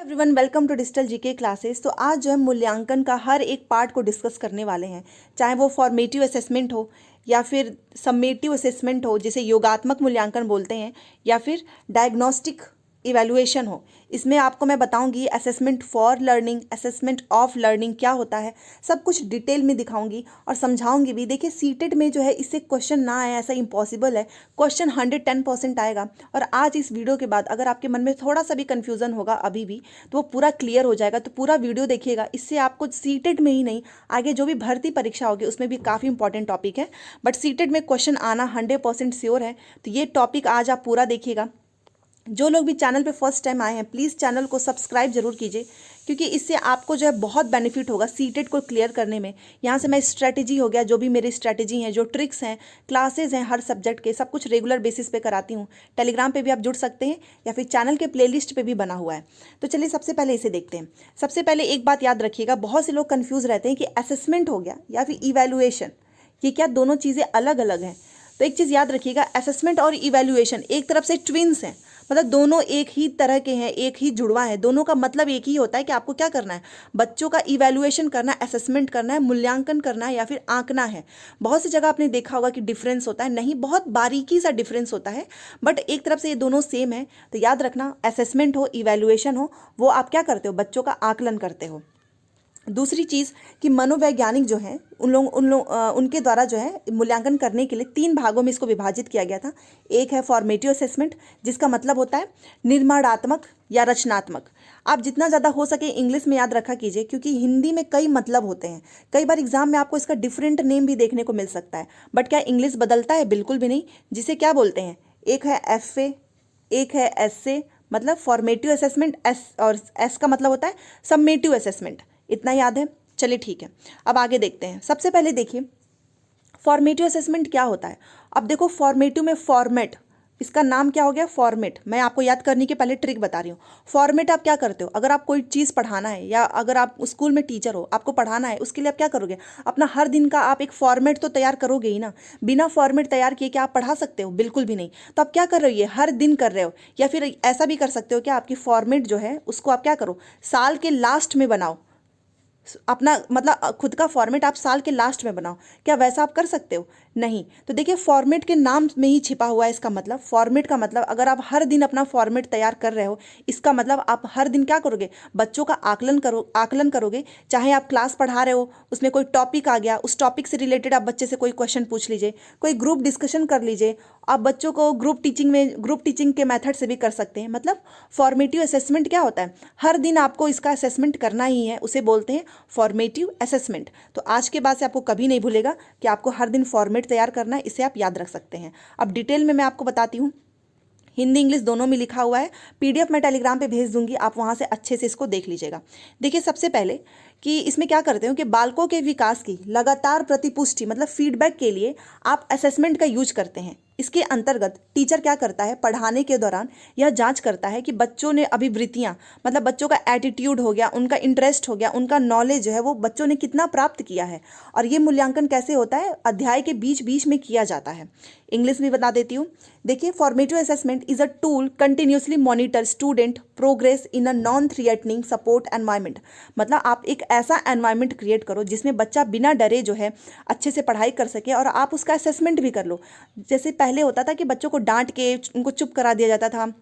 Everyone welcome to digital GK classes. तो आज जो हम मूल्यांकन का हर एक पार्ट को डिस्कस करने वाले हैं, चाहे वो फॉर्मेटिव असेसमेंट हो या फिर सम्मेटिव असेसमेंट हो जिसे योगात्मक मूल्यांकन बोलते हैं, या फिर डायग्नोस्टिक इवैल्यूएशन हो। इसमें आपको मैं बताऊंगी assessment for learning, assessment of learning क्या होता है, सब कुछ डिटेल में दिखाऊंगी और समझाऊंगी भी। देखिए सीटेट में जो है इससे क्वेश्चन ना आए ऐसा इम्पॉसिबल है, क्वेश्चन 110% आएगा। और आज इस वीडियो के बाद अगर आपके मन में थोड़ा सा भी कन्फ्यूजन होगा अभी भी, तो वो पूरा क्लियर हो जाएगा। तो पूरा वीडियो देखिएगा, इससे आपको सीटेट में ही नहीं आगे जो भी भर्ती परीक्षा होगी उसमें भी काफ़ी इंपॉर्टेंट टॉपिक है। बट सीटेट में क्वेश्चन आना 100% श्योर है। तो ये टॉपिक आज आप पूरा देखिएगा। जो लोग भी चैनल पे फर्स्ट टाइम आए हैं प्लीज़ चैनल को सब्सक्राइब जरूर कीजिए, क्योंकि इससे आपको जो है बहुत बेनिफिट होगा सीटेट को क्लियर करने में। यहाँ से मैं स्ट्रैटेजी हो गया, जो भी मेरी स्ट्रैटेजी हैं, जो ट्रिक्स हैं, क्लासेज हैं हर सब्जेक्ट के, सब कुछ रेगुलर बेसिस पे कराती हूँ। टेलीग्राम पे भी आप जुड़ सकते हैं या फिर चैनल के प्लेलिस्ट पे भी बना हुआ है। तो चलिए सबसे पहले इसे देखते हैं। सबसे पहले एक बात याद रखिएगा, बहुत से लोग कन्फ्यूज़ रहते हैं कि असेसमेंट हो गया या फिर इवैल्यूएशन, ये क्या दोनों चीज़ें अलग अलग हैं। तो एक चीज़ याद रखिएगा, असेसमेंट और इवैल्यूएशन एक तरफ से ट्विन्स हैं, मतलब दोनों एक ही तरह के हैं, एक ही जुड़वा है। दोनों का मतलब एक ही होता है कि आपको क्या करना है, बच्चों का इवैल्यूएशन करना है, असेसमेंट करना है, मूल्यांकन करना है या फिर आंकना है। बहुत सी जगह आपने देखा होगा कि डिफरेंस होता है, नहीं बहुत बारीकी सा डिफरेंस होता है, बट एक तरफ से ये दोनों सेम है। तो याद रखना, असेसमेंट हो इवैल्यूएशन हो, वो आप क्या करते हो, बच्चों का आकलन करते हो। दूसरी चीज़ कि मनोवैज्ञानिक जो हैं उनके द्वारा जो है मूल्यांकन करने के लिए 3 भागों में इसको विभाजित किया गया था। एक है फॉर्मेटिव असेसमेंट, जिसका मतलब होता है निर्माणात्मक या रचनात्मक। आप जितना ज़्यादा हो सके इंग्लिश में याद रखा कीजिए, क्योंकि हिंदी में कई मतलब होते हैं। कई बार एग्जाम में आपको इसका डिफरेंट नेम भी देखने को मिल सकता है, बट क्या इंग्लिश बदलता है? बिल्कुल भी नहीं। जिसे क्या बोलते हैं, एक है FA, एक है SA, मतलब फॉर्मेटिव असेसमेंट, एस और एस का मतलब होता है सम्मेटिव असेसमेंट। इतना याद है? चलिए ठीक है, अब आगे देखते हैं। सबसे पहले देखिए फॉर्मेटिव असेसमेंट क्या होता है। अब देखो फॉर्मेटिव में फॉर्मेट, इसका नाम क्या हो गया, फॉर्मेट। मैं आपको याद करने के पहले ट्रिक बता रही हूँ। फॉर्मेट आप क्या करते हो, अगर आप कोई चीज़ पढ़ाना है या अगर आप स्कूल में टीचर हो, आपको पढ़ाना है, उसके लिए आप क्या करोगे, अपना हर दिन का आप एक फॉर्मेट तो तैयार करोगे ही ना। बिना फॉर्मेट तैयार किए क्या आप पढ़ा सकते हो? बिल्कुल भी नहीं। तो आप क्या कर रहे हो, ये हर दिन कर रहे हो। या फिर ऐसा भी कर सकते हो कि आपकी फॉर्मेट जो है उसको आप क्या करो, साल के लास्ट में बनाओ। अपना मतलब खुद का फॉर्मेट आप साल के लास्ट में बनाओ। क्या वैसा आप कर सकते हो? नहीं। तो देखिए फॉर्मेट के नाम में ही छिपा हुआ है इसका मतलब। फॉर्मेट का मतलब अगर आप हर दिन अपना फॉर्मेट तैयार कर रहे हो, इसका मतलब आप हर दिन क्या करोगे, बच्चों का आकलन करोगे। चाहे आप क्लास पढ़ा रहे हो, उसमें कोई टॉपिक आ गया, उस टॉपिक से रिलेटेड आप बच्चे से कोई क्वेश्चन पूछ लीजिए, कोई ग्रुप डिस्कशन कर लीजिए। आप बच्चों को ग्रुप टीचिंग के मेथड से भी कर सकते हैं। मतलब फॉर्मेटिव असेसमेंट क्या होता है, हर दिन आपको इसका असेसमेंट करना ही है, उसे बोलते हैं फॉर्मेटिव असेसमेंट। तो आज के बाद से आपको कभी नहीं भूलेगा कि आपको हर दिन फॉर्मेट तैयार करना है, इसे आप याद रख सकते हैं। अब डिटेल में मैं आपको बताती हूँ, हिंदी इंग्लिश दोनों में लिखा हुआ है। PDF मैं टेलीग्राम पे भेज दूंगी, आप वहाँ से अच्छे से इसको देख लीजिएगा। देखिए सबसे पहले कि इसमें क्या करते हो कि बालकों के विकास की लगातार प्रतिपुष्टि मतलब फीडबैक के लिए आप असेसमेंट का यूज करते हैं। इसके अंतर्गत टीचर क्या करता है, पढ़ाने के दौरान यह जांच करता है कि बच्चों ने अभिवृत्तियां, मतलब बच्चों का एटीट्यूड हो गया, उनका इंटरेस्ट हो गया, उनका नॉलेज जो है वो बच्चों ने कितना प्राप्त किया है। और ये मूल्यांकन कैसे होता है, अध्याय के बीच बीच में किया जाता है। इंग्लिश में बता देती हूँ। देखिए formative assessment is a tool continuously monitor student progress in a non threatening support environment. मतलब आप एक ऐसा एनवायरमेंट क्रिएट करो जिसमें बच्चा बिना डरे जो है अच्छे से पढ़ाई कर सके, और आप उसका असेसमेंट भी कर लो। जैसे पहले होता था कि बच्चों को डांट के उनको चुप करा दिया जाता था,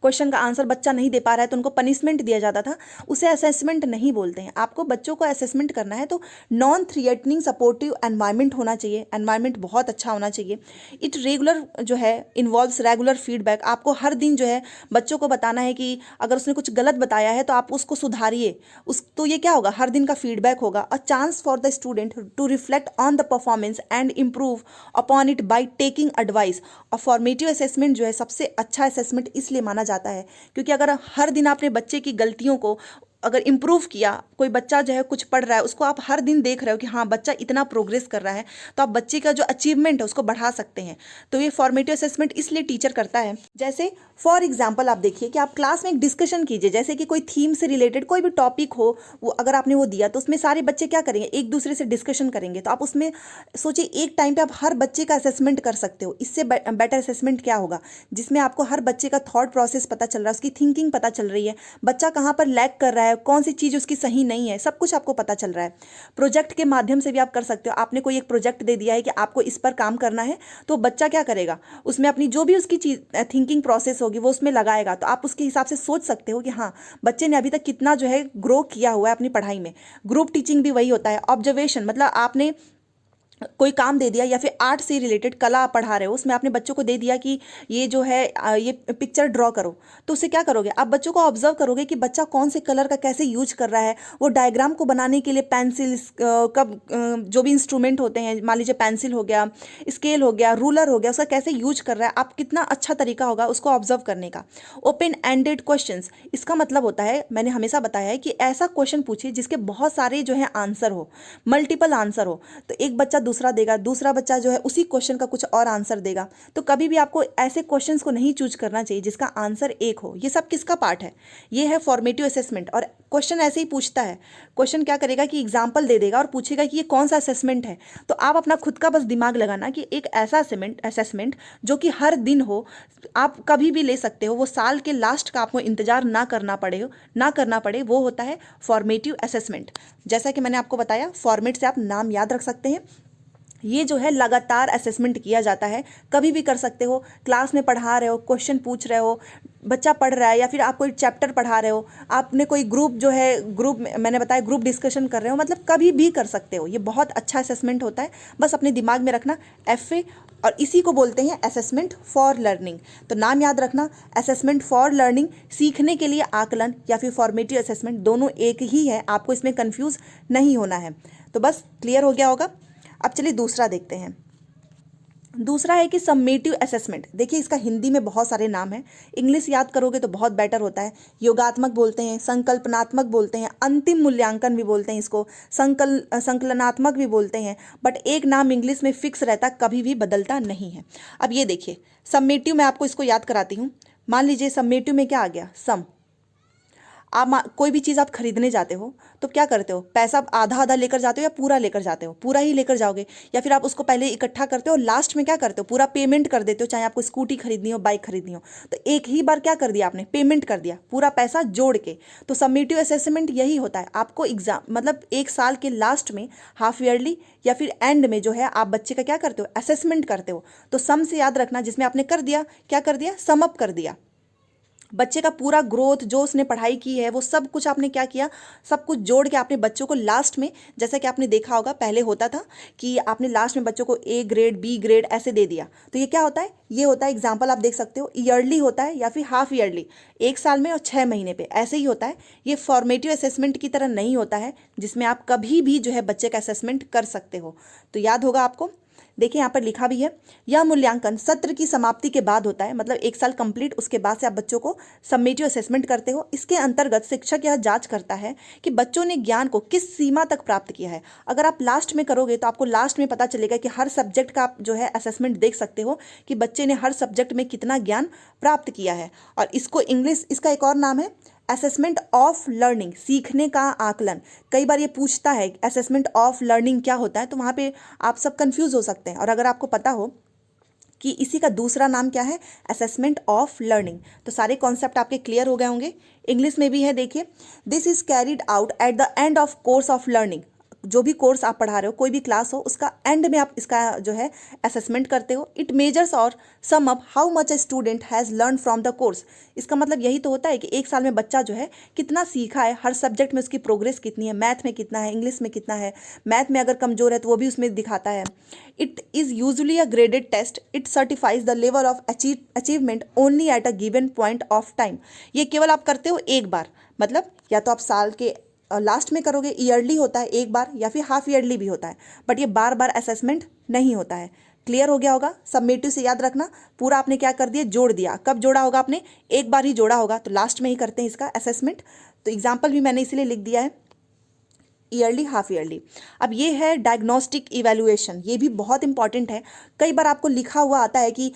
क्वेश्चन का आंसर बच्चा नहीं दे पा रहा है तो उनको पनिशमेंट दिया जाता था, उसे असेसमेंट नहीं बोलते हैं। आपको बच्चों को असेसमेंट करना है तो नॉन थ्रिएटनिंग सपोर्टिव एनवायरनमेंट होना चाहिए, एनवायरनमेंट बहुत अच्छा होना चाहिए। इट रेगुलर जो है इन्वॉल्व्स रेगुलर फीडबैक। आपको हर दिन जो है बच्चों को बताना है कि अगर उसने कुछ गलत बताया है तो आप उसको सुधारिए। तो ये क्या होगा, हर दिन का फीडबैक होगा। A chance for the student to reflect on the performance and improve upon it by taking advice. और फॉर्मेटिव असेसमेंट जो है सबसे अच्छा असेसमेंट इसलिए माना जाता है क्योंकि अगर हर दिन आपने बच्चे की गलतियों को अगर इम्प्रूव किया, कोई बच्चा जो है कुछ पढ़ रहा है, उसको आप हर दिन देख रहे हो कि हाँ बच्चा इतना प्रोग्रेस कर रहा है, तो आप बच्चे का जो अचीवमेंट है उसको बढ़ा सकते हैं। तो ये फॉर्मेटिव असेसमेंट इसलिए टीचर करता है। जैसे फॉर एग्जाम्पल आप देखिए कि आप क्लास में एक डिस्कशन कीजिए, जैसे कि कोई थीम से रिलेटेड कोई भी टॉपिक हो, वो अगर आपने वो दिया तो उसमें सारे बच्चे क्या करेंगे, एक दूसरे से डिस्कशन करेंगे। तो आप उसमें सोचिए एक टाइम पे आप हर बच्चे का असेसमेंट कर सकते हो। इससे बेटर असेसमेंट क्या होगा, जिसमें आपको हर बच्चे का थॉट प्रोसेस पता चल रहा है, उसकी थिंकिंग पता चल रही है, बच्चा कहाँ पर लैग कर रहा है, कौन सी चीज़ उसकी सही नहीं है, सब कुछ आपको पता चल रहा है। प्रोजेक्ट के माध्यम से भी आप कर सकते हो। आपने कोई एक प्रोजेक्ट दे दिया है कि आपको इस पर काम करना है, तो बच्चा क्या करेगा, उसमें अपनी जो भी उसकी चीज़ थिंकिंग प्रोसेस होगी वो उसमें लगाएगा। तो आप उसके हिसाब से सोच सकते हो कि हाँ बच्चे ने अभी तक कितना जो है ग्रो किया हुआ है अपनी पढ़ाई में। ग्रुप टीचिंग भी वही होता है। ऑब्जर्वेशन मतलब आपने कोई काम दे दिया, या फिर आर्ट से रिलेटेड कला आप पढ़ा रहे हो, उसमें आपने बच्चों को दे दिया कि ये जो है ये पिक्चर ड्रॉ करो, तो उससे क्या करोगे, आप बच्चों को ऑब्जर्व करोगे कि बच्चा कौन से कलर का कैसे यूज कर रहा है। वो डायग्राम को बनाने के लिए पेंसिल कब जो भी इंस्ट्रूमेंट होते हैं, मान लीजिए पेंसिल हो गया, स्केल हो गया, रूलर हो गया, उसका कैसे यूज कर रहा है, आप कितना अच्छा तरीका होगा उसको ऑब्जर्व करने का। ओपन एंडेड क्वेश्चंस, इसका मतलब होता है, मैंने हमेशा बताया है कि ऐसा क्वेश्चन पूछिए जिसके बहुत सारे जो है आंसर हो, मल्टीपल आंसर हो। तो एक बच्चा दूसरा देगा, दूसरा बच्चा जो है उसी क्वेश्चन का कुछ और आंसर देगा। तो कभी भी आपको ऐसे क्वेश्चंस को नहीं चूज करना चाहिए जिसका आंसर एक हो। ये सब किसका पार्ट है, ये है फॉर्मेटिव असेसमेंट। और क्वेश्चन ऐसे ही पूछता है, क्वेश्चन क्या करेगा कि एग्जाम्पल दे देगा और पूछेगा कि ये कौन सा असेसमेंट है। तो आप अपना खुद का बस दिमाग लगाना कि एक ऐसा असेसमेंट जो कि हर दिन हो, आप कभी भी ले सकते हो, वो साल के लास्ट का आपको इंतजार ना करना पड़े, वो होता है फॉर्मेटिव असेसमेंट। जैसा कि मैंने आपको बताया, फॉर्मेट से आप नाम याद रख सकते हैं। ये जो है लगातार असेसमेंट किया जाता है, कभी भी कर सकते हो। क्लास में पढ़ा रहे हो, क्वेश्चन पूछ रहे हो, बच्चा पढ़ रहा है, या फिर आप कोई चैप्टर पढ़ा रहे हो, आपने कोई ग्रुप जो है ग्रुप मैंने बताया ग्रुप डिस्कशन कर रहे हो, मतलब कभी भी कर सकते हो। ये बहुत अच्छा असेसमेंट होता है, बस अपने दिमाग में रखना FA, और इसी को बोलते हैं असेसमेंट फॉर लर्निंग। तो नाम याद रखना, असेसमेंट फॉर लर्निंग, सीखने के लिए आकलन, या फिर फॉर्मेटिव असेसमेंट, दोनों एक ही है, आपको इसमें कंफ्यूज नहीं होना है। तो बस क्लियर हो गया होगा। अब चलिए दूसरा देखते हैं। दूसरा है कि सम्मेटिव असेसमेंट। देखिए इसका हिंदी में बहुत सारे नाम हैं, इंग्लिश याद करोगे तो बहुत बेटर होता है। योगात्मक बोलते हैं, संकल्पनात्मक बोलते हैं, अंतिम मूल्यांकन भी बोलते हैं इसको, संकलनात्मक भी बोलते हैं। बट एक नाम इंग्लिश में फिक्स रहता, कभी भी बदलता नहीं है। अब ये देखिए सम्मेटिव, मैं आपको इसको याद कराती हूँ। मान लीजिए सम्मेटिव में क्या आ गया, सम। आप कोई भी चीज़ आप खरीदने जाते हो तो क्या करते हो, पैसा आधा आधा लेकर जाते हो या पूरा लेकर जाते हो, पूरा ही लेकर जाओगे, या फिर आप उसको पहले इकट्ठा करते हो, लास्ट में क्या करते हो, पूरा पेमेंट कर देते हो। चाहे आपको स्कूटी खरीदनी हो, बाइक खरीदनी हो, तो एक ही बार क्या कर दिया आपने, पेमेंट कर दिया, पूरा पैसा जोड़ के। तो समेटिव असेसमेंट यही होता है। आपको एग्जाम मतलब एक साल के लास्ट में, हाफ ईयरली या फिर एंड में जो है, आप बच्चे का क्या करते हो, असेसमेंट करते हो। तो सम से याद रखना, जिसमें आपने कर दिया, क्या कर दिया, सम अप कर दिया। बच्चे का पूरा ग्रोथ जो उसने पढ़ाई की है वो सब कुछ आपने क्या किया, सब कुछ जोड़ के आपने बच्चों को लास्ट में, जैसा कि आपने देखा होगा पहले होता था कि आपने लास्ट में बच्चों को A ग्रेड B ग्रेड ऐसे दे दिया। तो ये क्या होता है, ये होता है एग्जाम्पल, आप देख सकते हो ईयरली होता है या फिर हाफ ईयरली, एक साल में और 6 महीने पे ऐसे ही होता है। ये फॉर्मेटिव असेसमेंट की तरह नहीं होता है, जिसमें आप कभी भी जो है बच्चे का असेसमेंट कर सकते हो। तो याद होगा आपको। देखिए यहाँ पर लिखा भी है, यह मूल्यांकन सत्र की समाप्ति के बाद होता है, मतलब एक साल कंप्लीट, उसके बाद से आप बच्चों को समेटिव असेसमेंट करते हो। इसके अंतर्गत शिक्षक यह जांच करता है कि बच्चों ने ज्ञान को किस सीमा तक प्राप्त किया है। अगर आप लास्ट में करोगे तो आपको लास्ट में पता चलेगा कि हर सब्जेक्ट का आप जो है असेसमेंट देख सकते हो कि बच्चे ने हर सब्जेक्ट में कितना ज्ञान प्राप्त किया है। और इसको इंग्लिश, इसका एक और नाम है असेसमेंट ऑफ लर्निंग, सीखने का आकलन। कई बार ये पूछता है असेसमेंट ऑफ लर्निंग क्या होता है, तो वहाँ पे आप सब कंफ्यूज हो सकते हैं। और अगर आपको पता हो कि इसी का दूसरा नाम क्या है, असेसमेंट ऑफ लर्निंग, तो सारे कॉन्सेप्ट आपके क्लियर हो गए होंगे। इंग्लिश में भी है, देखिए, this is carried out at the end of course of learning. जो भी कोर्स आप पढ़ा रहे हो, कोई भी क्लास हो, उसका एंड में आप इसका जो है असेसमेंट करते हो। इट मेजर्स और sum up how much a student has learn from the course. इसका मतलब यही तो होता है कि एक साल में बच्चा जो है कितना सीखा है, हर सब्जेक्ट में उसकी प्रोग्रेस कितनी है, मैथ में कितना है, इंग्लिश में कितना है, मैथ में अगर कमजोर है तो वो भी उसमें दिखाता है। It is usually a graded test, it certifies the level of achievement only at a given point of time. ये केवल आप करते हो एक बार, मतलब या तो आप साल के लास्ट में करोगे, ईयरली होता है एक बार, या फिर हाफ ईयरली भी होता है, बट ये बार बार असेसमेंट नहीं होता है। क्लियर हो गया होगा। सबमेटिव से याद रखना, पूरा आपने क्या कर दिया, जोड़ दिया। कब जोड़ा होगा आपने, एक बार ही जोड़ा होगा, तो लास्ट में ही करते हैं इसका असेसमेंट। तो एग्जाम्पल भी मैंने इसीलिए लिख दिया है, ईयरली, हाफ ईयरली। अब ये है डायग्नोस्टिक इवैल्यूएशन, ये भी बहुत इंपॉर्टेंट है। कई बार आपको लिखा हुआ आता है कि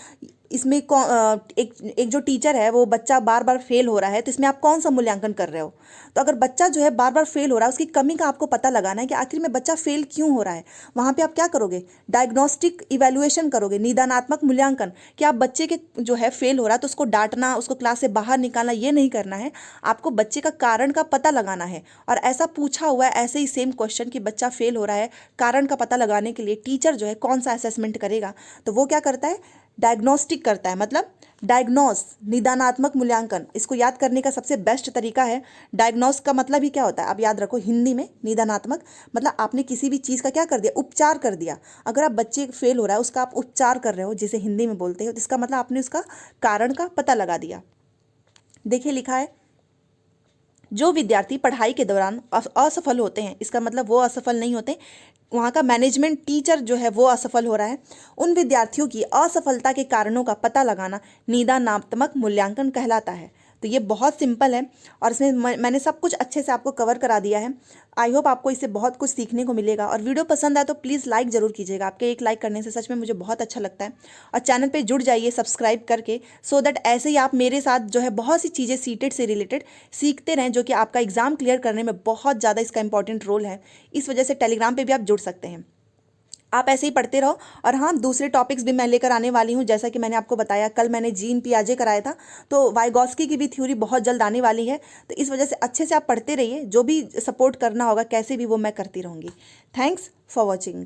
इसमें एक जो टीचर है वो बच्चा बार बार फेल हो रहा है, तो इसमें आप कौन सा मूल्यांकन कर रहे हो। तो अगर बच्चा जो है बार बार फेल हो रहा है, उसकी कमी का आपको पता लगाना है कि आखिर में बच्चा फेल क्यों हो रहा है। वहाँ पे आप क्या करोगे, डायग्नोस्टिक इवैल्यूएशन करोगे, निदानात्मक मूल्यांकन। कि आप बच्चे के जो है फेल हो रहा है तो उसको डांटना, उसको क्लास से बाहर निकालना, ये नहीं करना है। आपको बच्चे का कारण का पता लगाना है। और ऐसा पूछा हुआ है, ऐसे ही सेम क्वेश्चन कि बच्चा फेल हो रहा है, कारण का पता लगाने के लिए टीचर जो है कौन सा असेसमेंट करेगा, तो वो क्या करता है, डायग्नोस्टिक करता है। मतलब डायग्नोस, निदानात्मक मूल्यांकन, इसको याद करने का सबसे बेस्ट तरीका है। डायग्नोस का मतलब ही क्या होता है, आप याद रखो, हिंदी में निदानात्मक मतलब आपने किसी भी चीज़ का क्या कर दिया, उपचार कर दिया। अगर आप बच्चे फेल हो रहा है उसका आप उपचार कर रहे हो, जिसे हिंदी में बोलते हो, तो इसका मतलब आपने उसका कारण का पता लगा दिया। देखिए लिखा है, जो विद्यार्थी पढ़ाई के दौरान असफल होते हैं, इसका मतलब वो असफल नहीं होते, वहाँ का मैनेजमेंट, टीचर जो है वो असफल हो रहा है, उन विद्यार्थियों की असफलता के कारणों का पता लगाना निदानात्मक मूल्यांकन कहलाता है। तो ये बहुत सिंपल है और इसमें मैंने सब कुछ अच्छे से आपको कवर करा दिया है। आई होप आपको इससे बहुत कुछ सीखने को मिलेगा। और वीडियो पसंद आए तो प्लीज़ लाइक ज़रूर कीजिएगा, आपके एक लाइक करने से सच में मुझे बहुत अच्छा लगता है। और चैनल पे जुड़ जाइए सब्सक्राइब करके, सो दैट ऐसे ही आप मेरे साथ जो है बहुत सी चीज़ें सीटेड से रिलेटेड सीखते रहें, जो कि आपका एग्ज़ाम क्लियर करने में बहुत ज़्यादा इसका इंपॉर्टेंट रोल है। इस वजह से टेलीग्राम पर भी आप जुड़ सकते हैं। आप ऐसे ही पढ़ते रहो। और हाँ, दूसरे टॉपिक्स भी मैं लेकर आने वाली हूँ, जैसा कि मैंने आपको बताया, कल मैंने जीन पियाजे कराया था, तो वाइगॉस्की की भी थ्योरी बहुत जल्द आने वाली है। तो इस वजह से अच्छे से आप पढ़ते रहिए, जो भी सपोर्ट करना होगा कैसे भी वो मैं करती रहूँगी। Thanks for watching.